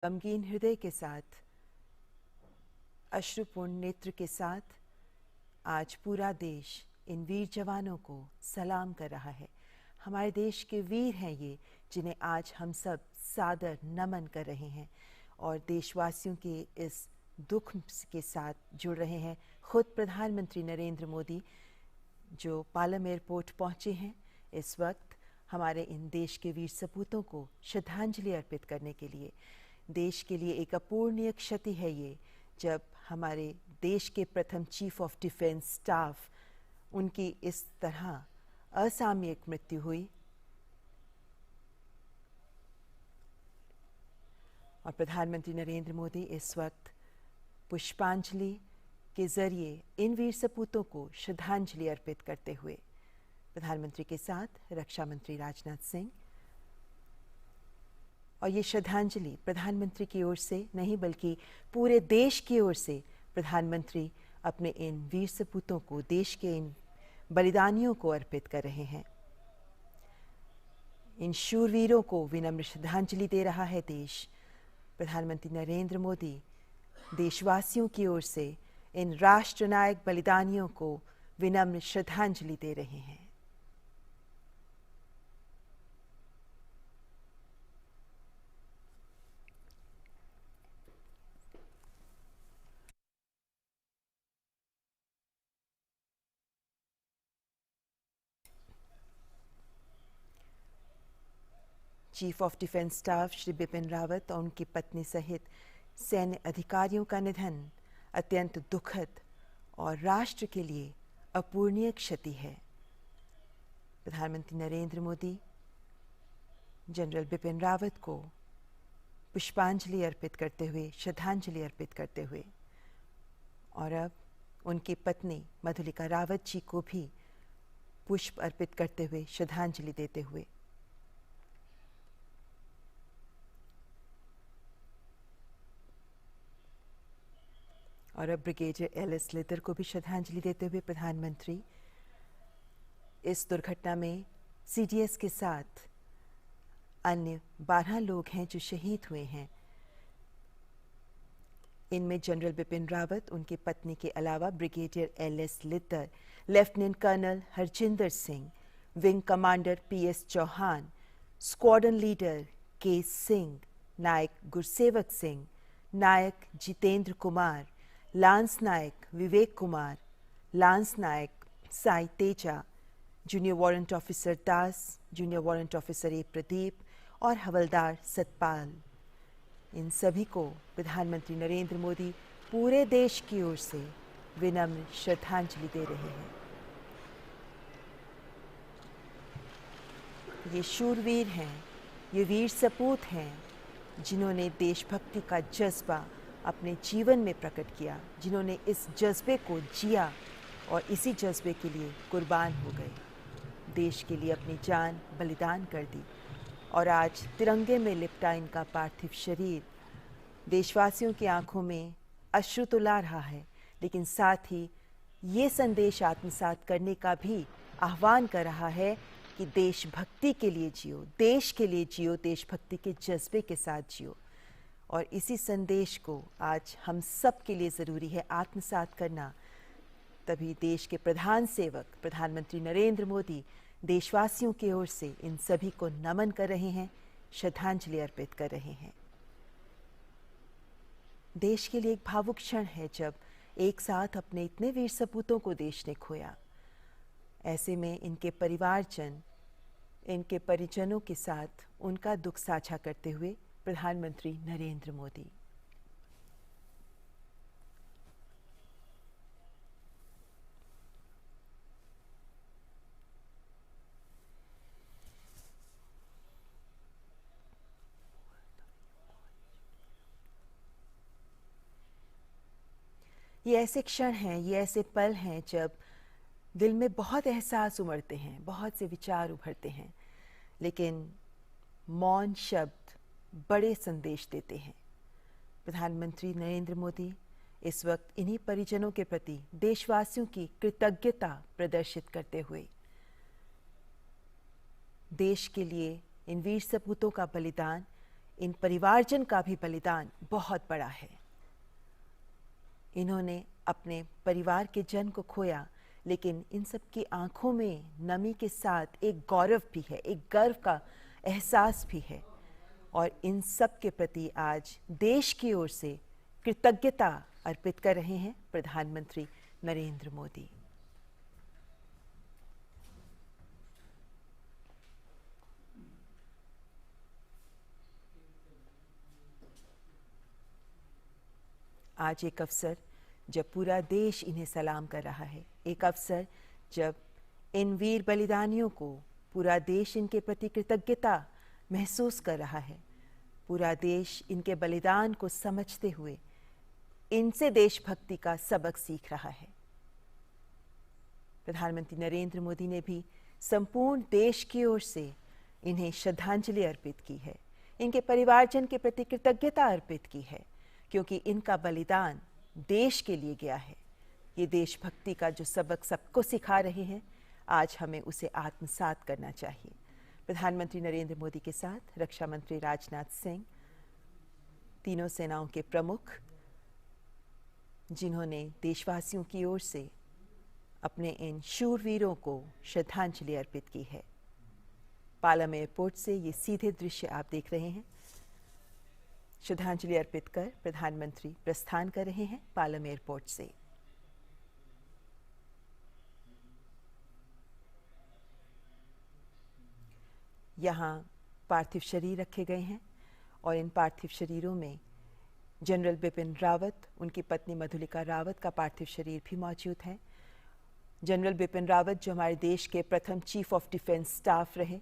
गमगीन हृदय के साथ, अश्रुपूर्ण नेत्र के साथ आज पूरा देश इन वीर जवानों को सलाम कर रहा है। हमारे देश के वीर हैं ये, जिन्हें आज हम सब सादर नमन कर रहे हैं और देशवासियों के इस दुख के साथ जुड़ रहे हैं। खुद प्रधानमंत्री नरेंद्र मोदी जो पालम एयरपोर्ट पहुंचे हैं इस वक्त हमारे इन देश के वीर सपूतों को श्रद्धांजलि अर्पित करने के लिए। देश के लिए एक अपूर्णीय क्षति है ये, जब हमारे देश के प्रथम चीफ ऑफ डिफेंस स्टाफ उनकी इस तरह असामयिक मृत्यु हुई। और प्रधानमंत्री नरेंद्र मोदी इस वक्त पुष्पांजलि के जरिए इन वीर सपूतों को श्रद्धांजलि अर्पित करते हुए प्रधानमंत्री के साथ रक्षा मंत्री राजनाथ सिंह, और ये श्रद्धांजलि प्रधानमंत्री की ओर से नहीं बल्कि पूरे देश की ओर से प्रधानमंत्री अपने इन वीर सपूतों को, देश के इन बलिदानियों को अर्पित कर रहे हैं। इन शूरवीरों को विनम्र श्रद्धांजलि दे रहा है देश। प्रधानमंत्री नरेंद्र मोदी देशवासियों की ओर से इन राष्ट्रनायक बलिदानियों को विनम्र श्रद्धांजलि दे रहे हैं। Chief of defence staff Shri Bipin Rawat और उनकी पत्नी सहित सैन्य अधिकारियों का निधन अत्यंत दुखद और राष्ट्र के लिए अपूर्णीय क्षति है। प्रधानमंत्री नरेंद्र मोदी जनरल बिपिन रावत को पुष्पांजलि अर्पित करते हुए, श्रद्धांजलि अर्पित करते हुए, और अब उनकी पत्नी मधुलिका रावत जी को भी पुष्प अर्पित करते हुए, श्रद्धांजलि देते हुए, और अब ब्रिगेडियर एल.एस. लितर को भी श्रद्धांजलि देते हुए प्रधानमंत्री इस दुर्घटना में सीडीएस के साथ अन्य 12 लोग हैं जो शहीद हुए हैं। इनमें जनरल बिपिन रावत, उनकी पत्नी के अलावा brigadier L S. Lidder, lieutenant colonel Harjinder Singh, wing commander P S. Chauhan, squadron leader K Singh, Naik Gursewak Singh, Naik Jitender Kumar, lance Naik Vivek Kumar, lance Naik Sai Teja, junior warrant officer Das, junior warrant officer A Pradeep और हवलदार सतपाल, इन सभी को प्रधानमंत्री नरेंद्र मोदी पूरे देश की ओर से विनम्र श्रद्धांजलि दे रहे हैं। ये शूरवीर हैं, ये वीर सपूत हैं, जिन्होंने देशभक्ति का जज्बा अपने जीवन में प्रकट किया, जिन्होंने इस जज्बे को जिया और इसी जज्बे के लिए कुर्बान हो गए, देश के लिए अपनी जान बलिदान कर दी। और आज तिरंगे में लिपटा इनका पार्थिव शरीर देशवासियों की आंखों में अश्रु तो ला रहा है, लेकिन साथ ही ये संदेश आत्मसात करने का भी आह्वान कर रहा है कि देशभक्ति के लिए जियो, देश के लिए जियो, देशभक्ति के जज्बे के साथ जियो। और इसी संदेश को आज हम सब के लिए ज़रूरी है आत्मसात करना। तभी देश के प्रधान सेवक प्रधानमंत्री नरेंद्र मोदी देशवासियों की ओर से इन सभी को नमन कर रहे हैं, श्रद्धांजलि अर्पित कर रहे हैं। देश के लिए एक भावुक क्षण है जब एक साथ अपने इतने वीर सपूतों को देश ने खोया। ऐसे में इनके परिवारजन, इनके परिजनों के साथ उनका दुख साझा करते हुए प्रधानमंत्री नरेंद्र मोदी। ये ऐसे क्षण हैं, ये ऐसे पल हैं जब दिल में बहुत एहसास उमड़ते हैं, बहुत से विचार उभरते हैं, लेकिन मौन शब्द बड़े संदेश देते हैं। प्रधानमंत्री नरेंद्र मोदी इस वक्त इन्हीं परिजनों के प्रति देशवासियों की कृतज्ञता प्रदर्शित करते हुए देश के लिए इन वीर सपूतों का बलिदान इन परिवारजन का भी बलिदान बहुत बड़ा है। इन्होंने अपने परिवार के जन को खोया, लेकिन इन सब की आंखों में नमी के साथ एक गौरव भी है, एक गर्व का एहसास भी है। और इन सब के प्रति आज देश की ओर से कृतज्ञता अर्पित कर रहे हैं प्रधानमंत्री नरेंद्र मोदी। आज एक अवसर जब पूरा देश इन्हें सलाम कर रहा है, एक अवसर जब इन वीर बलिदानियों को पूरा देश इनके प्रति कृतज्ञता महसूस कर रहा है, पूरा देश इनके बलिदान को समझते हुए इनसे देशभक्ति का सबक सीख रहा है। प्रधानमंत्री नरेंद्र मोदी ने भी संपूर्ण देश की ओर से इन्हें श्रद्धांजलि अर्पित की है, इनके परिवारजन के प्रति कृतज्ञता अर्पित की है, क्योंकि इनका बलिदान देश के लिए गया है। ये देशभक्ति का जो सबक सबको सिखा रहे हैं, आज हमें उसे आत्मसात करना चाहिए। प्रधानमंत्री नरेंद्र मोदी के साथ रक्षा मंत्री राजनाथ सिंह, तीनों सेनाओं के प्रमुख, जिन्होंने देशवासियों की ओर से अपने इन शूरवीरों को श्रद्धांजलि अर्पित की है। पालम एयरपोर्ट से ये सीधे दृश्य आप देख रहे हैं। श्रद्धांजलि अर्पित कर प्रधानमंत्री प्रस्थान कर रहे हैं पालम एयरपोर्ट से। यहाँ पार्थिव शरीर रखे गए हैं और इन पार्थिव शरीरों में जनरल बिपिन रावत, उनकी पत्नी मधुलिका रावत का पार्थिव शरीर भी मौजूद है। जनरल बिपिन रावत जो हमारे देश के प्रथम चीफ ऑफ डिफेंस स्टाफ रहे,